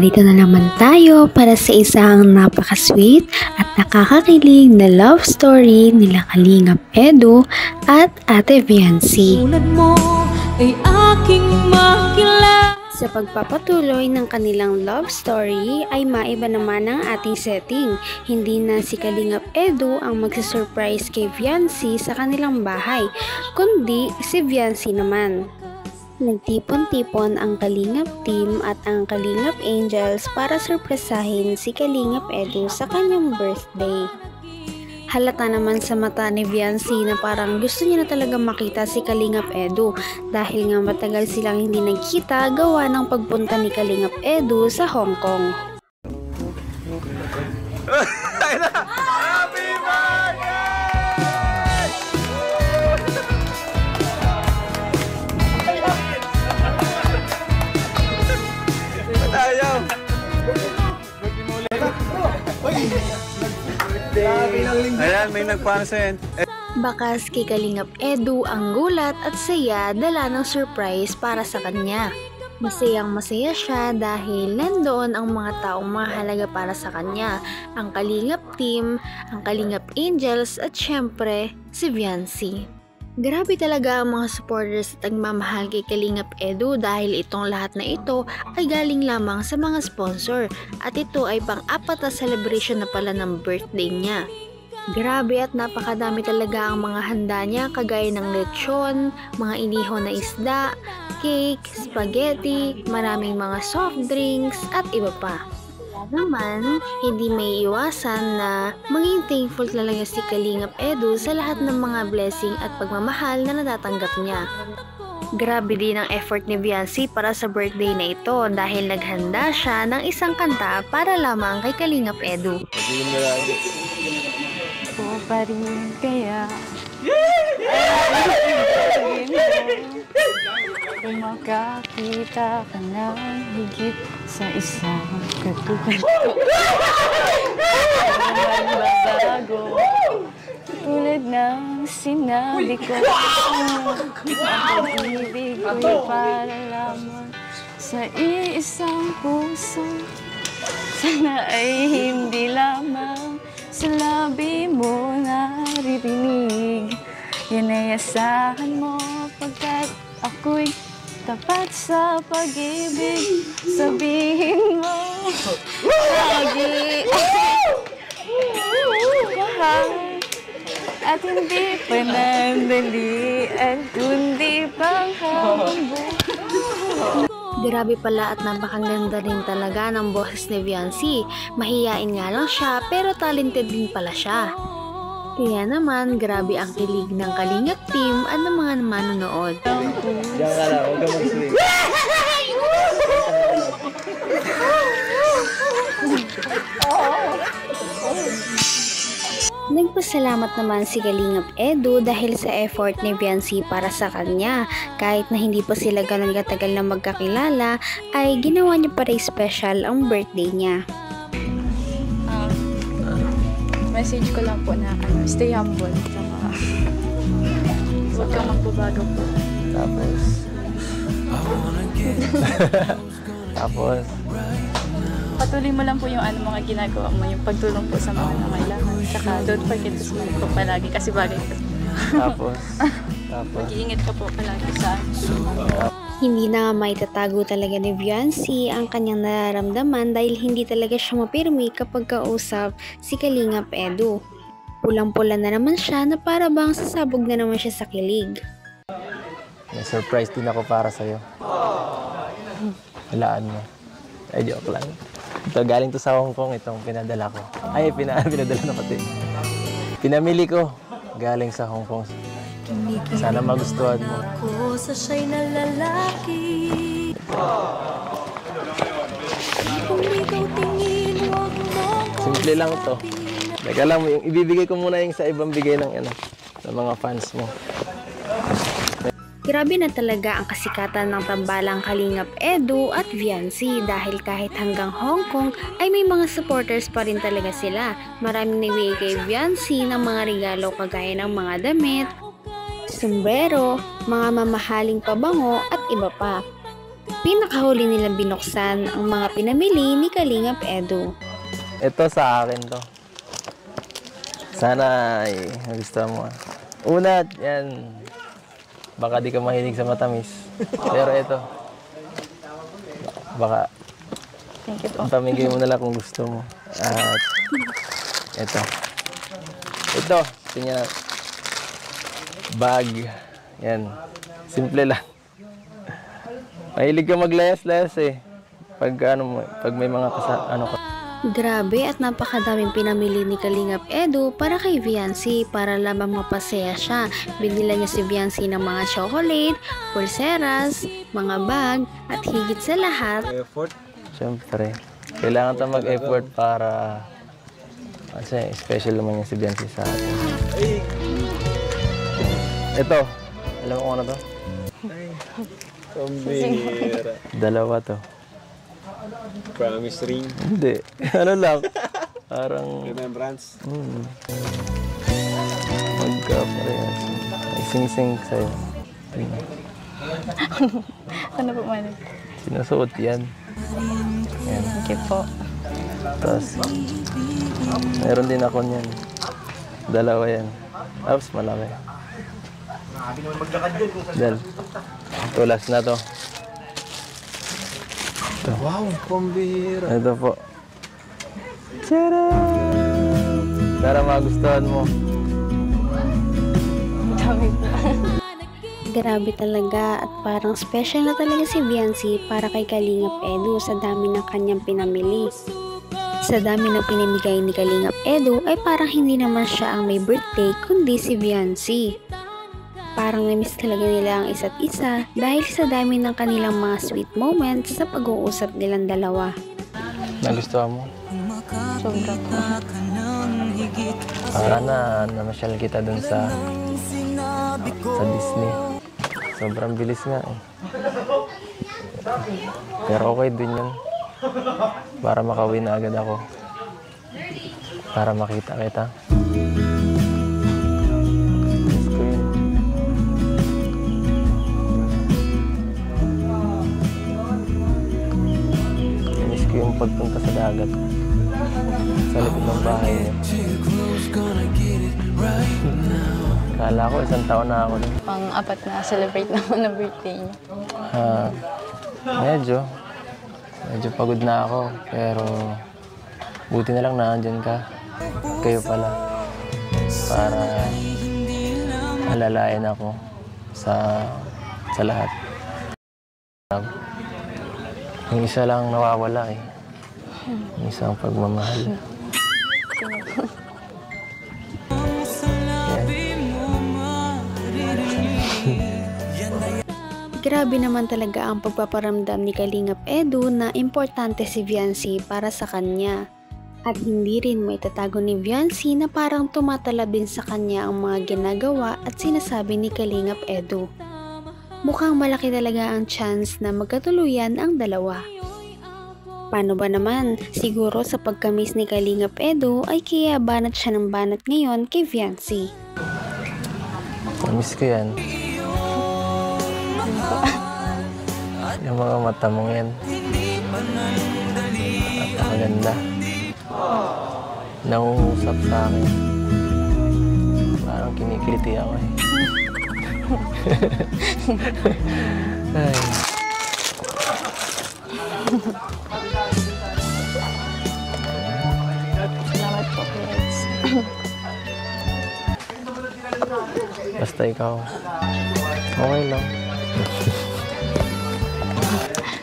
Narito na naman tayo para sa isang napaka-sweet at nakakakilig na love story nila Kalingap Edu at Ate Viancy. Tulad mo ay aking makilala. Sa pagpapatuloy ng kanilang love story ay maiba naman ang ating setting. Hindi na si Kalingap Edu ang magsusurprise kay Viancy sa kanilang bahay, kundi si Viancy naman. Nagtipon-tipon ang Kalingap team at ang Kalingap Angels para surpresahin si Kalingap Edu sa kanyang birthday. Halata naman sa mata ni Viancy na parang gusto niya na talaga makita si Kalingap Edu dahil nga matagal silang hindi nagkita gawa ng pagpunta ni Kalingap Edu sa Hong Kong. Happy birthday! Ayaw! Ayan, may nagpansin. Bakas kay Kalingap Edu ang gulat at saya dala ng surprise para sa kanya. Masayang masaya siya dahil nandoon ang mga taong mahalaga para sa kanya, ang Kalingap team, ang Kalingap Angels at syempre si Viancy. Grabe talaga ang mga supporters at nagmamahal kay Kalingap Edu dahil itong lahat na ito ay galing lamang sa mga sponsor at ito ay pang-apat na celebration na pala ng birthday niya. Grabe at napakadami talaga ang mga handa niya kagaya ng lechon, mga inihaw na isda, cake, spaghetti, maraming mga soft drinks at iba pa. Naman, hindi may iwasan na maging thankful talaga si Kalingap Edu sa lahat ng mga blessing at pagmamahal na natatanggap niya. Grabe din ang effort ni Viancy para sa birthday na ito dahil naghanda siya ng isang kanta para lamang kay Kalingap Edu. O pa rin kaya kung makakita ka ng higit sa isang katulad ko, magbabago tulad ng sinabi ko. Ang pag-ibig ko'y para lamang sa iisang puso, sana ay hindi lamang sa labi mo naririnig. Yan ay asahan mo pagkat ako'y tapat sa pag-ibig. Sabihin mo lagi mahal at hindi panandalian kundi panghabang. Grabe pala at napakaganda rin talaga ng boses ni Viancy. Mahiyain nga lang siya pero talented din pala siya. Kaya naman grabe ang kilig ng Kalingap team at ng mga manonood. Diyan ka lang, huwag ka mag-swing. Nagpasalamat naman si Kalingap Edu dahil sa effort ni Viancy para sa kanya. Kahit na hindi pa sila ganun katagal na magkakilala, ay ginawa niya pa rin special ang birthday niya. Message ko lang po na stay humble. Huwag kang magbabago po. Tapos, Patuloy mo lang po yung mga ginagawa mo, yung pagtulong po sa mga nangailangan. Tsaka don't forget to smile po palagi kasi bagay po. tapos. Mag-iingat ka po palagi sa Hindi na may tatago talaga ni Viancy ang kanyang nararamdaman dahil hindi talaga siya mapirmi kapag kausap si Kalingap Edu. Pulang-pula na naman siya na para bang sasabog na naman siya sa kilig. May surprise din ako para sa'yo. Halaan mo. Ay, joke lang. Ito, galing to sa Hong Kong, itong pinadala ko. Ay, pinadala na pati. Pinamili ko. Galing sa Hong Kong. Sana magustuhan mo. Ako sa siya'y nalalaki. Kung ikaw tingin, huwag mong Simple lang to. Teka lang, ibibigay ko muna yung sa ibang bigay ng mga fans mo. Grabe na talaga ang kasikatan ng tambalang Kalingap Edu at Viancy dahil kahit hanggang Hong Kong ay may mga supporters pa rin talaga sila. Maraming nagbigay kay Viancy ng mga regalo kagaya ng mga damit, sombrero, mga mamahaling pabango at iba pa. pinakahuli nilang binuksan ang mga pinamili ni Kalingap Edu. Ito sa akin to. Sana ay nagustuhan mo. Una, yan. Baka di ka mahilig sa matamis. Pero ito. Baka Thank you po. pamigay mo na lang kung gusto mo. At ito. Ito. Tingnan. Bag. Yan. Simple lang. Mahilig ka maglayas-layas eh. Pag may mga Grabe at napakadaming pinamili ni Kalingap Edu para kay Viancy para lamang mapasaya siya. Binila niya si Viancy ng mga chocolate, pulseras, mga bag, at higit sa lahat, Siyempre, kailangan tayo mag-effort para kasi special naman yung si Biancy sa atin. Ito, alam mo kung ano to? Pambira. Dalawa to. Promise ring. Hindi, ano lang, parang Remembrance. magkaparehas. May sing-sing sa'yo. Tingnan. Ano po, Manong? Sinusuot yan. Yan. Thank you po. Tapos, meron din ako niyan. Dalawa yan. Tapos malaki. Dal. Ito, last na to. Ito. Wow, pambira. Ito po. Tara! Para magustuhan mo. Dami po. grabe talaga at parang special na talaga si Viancy para kay Kalingap Edu sa dami ng kanyang pinamili. Sa dami ng pinamigay ni Kalingap Edu ay parang hindi naman siya ang may birthday kundi si Viancy. Parang na-miss talaga nila ang isa't isa dahil sa dami ng kanilang mga sweet moments sa pag-uusap nilang dalawa. Nagustuhan mo? Sobra po. Para namasyal kita dun sa Disney. Sobrang bilis nga eh. Pero okay din yun. Para makauwi na agad ako. Para makita kita. Miss ko yun. Miss ko yung pagpunta sa dagat. Sa likod ng bahay niya. Kala ko isang taon na ako dun. Pang-apat na celebrate naman na birthday niya. Medyo pagod na ako, pero buti na lang nandiyan ka. Kayo pala. Para alalayan ako sa lahat. Yung isa lang nawawala eh. Yung isang pagmamahal. Grabe naman talaga ang pagpaparamdam ni Kalingap Edu na importante si Viancy para sa kanya. At hindi rin may tatago ni Viancy na parang tumatalab din sa kanya ang mga ginagawa at sinasabi ni Kalingap Edu. Mukhang malaki talaga ang chance na magkatuluyan ang dalawa. Paano ba naman? Siguro sa pagkamiss ni Kalingap Edu ay kaya banat siya ng banat ngayon kay Viancy. Miss ko yan. Yung mga mata mong yan. Napakaganda. Nangungusap sa akin. Parang kinikiliti ako eh. Ay. Salamat po, parents. Basta ikaw. Okay lang.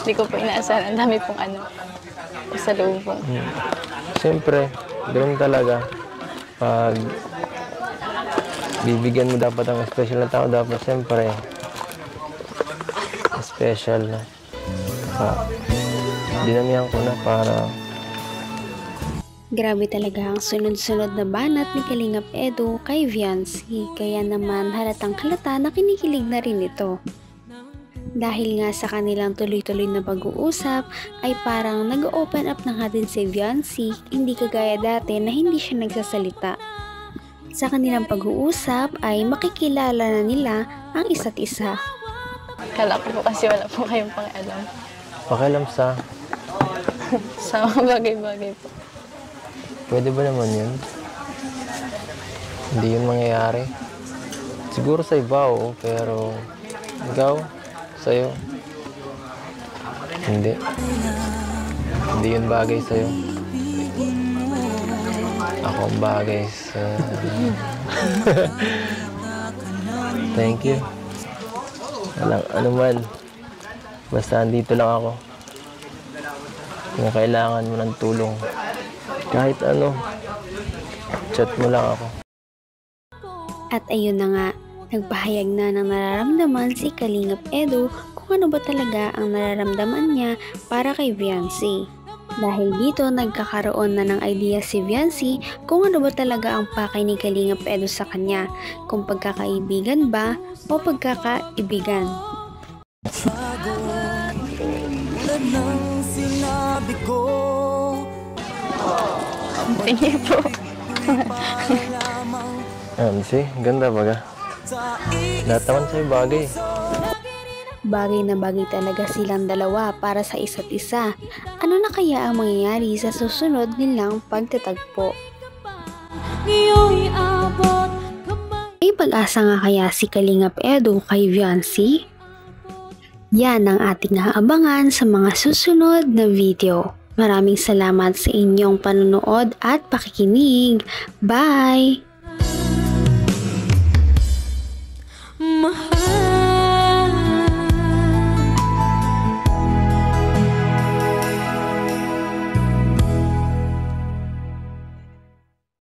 Hindi ko po inaasahan. Ang dami pong sa loob po. Siyempre, ganoon talaga. Pag bibigyan mo dapat ang special na tao, dapat siyempre special na. Dinamihan ko na para Grabe talaga ang sunod-sunod na banat ni Kalingap Edu kay Viancy, kaya naman halatang halata na kinikilig na rin ito. Dahil nga sa kanilang tuloy-tuloy na pag-uusap ay parang nag-open up na nga din si Viancy, hindi kagaya dati na hindi siya nagsasalita. Sa kanilang pag-uusap ay makikilala na nila ang isa't isa. Kala ko po kasi wala po kayong pakialam Pakialam sa... sa mga bagay-bagay po. Pwede ba naman yun? Hindi yun mangyayari. Siguro sa iba, oo, pero... Ikaw? Sa'yo? Hindi. Hindi yun bagay sa'yo. Ako ang bagay sa... Thank you. Walang anuman. Basta andito lang ako. Kung kailangan mo ng tulong, kahit ano, chat mo lang ako. At ayun na nga, nagpahayag na ng nararamdaman si Kalingap Edu kung ano ba talaga ang nararamdaman niya para kay Viancy. Dahil dito nagkakaroon na ng idea si Viancy kung ano ba talaga ang pakay ni Kalingap Edu sa kanya, kung pagkakaibigan ba o pagkakaibigan. Thank you po. See? Ganda baga. Lahat naman sa'yo bagay. Bagay na bagay talaga silang dalawa para sa isa't isa. Ano na kaya ang mangyayari sa susunod nilang pagtatagpo? Ngayon'y abot kamay. May pag-asa nga kaya si Kalingap Edu kay Viancy? Yan ang ating naabangan sa mga susunod na video. Maraming salamat sa inyong panunood at pakikinig. Bye!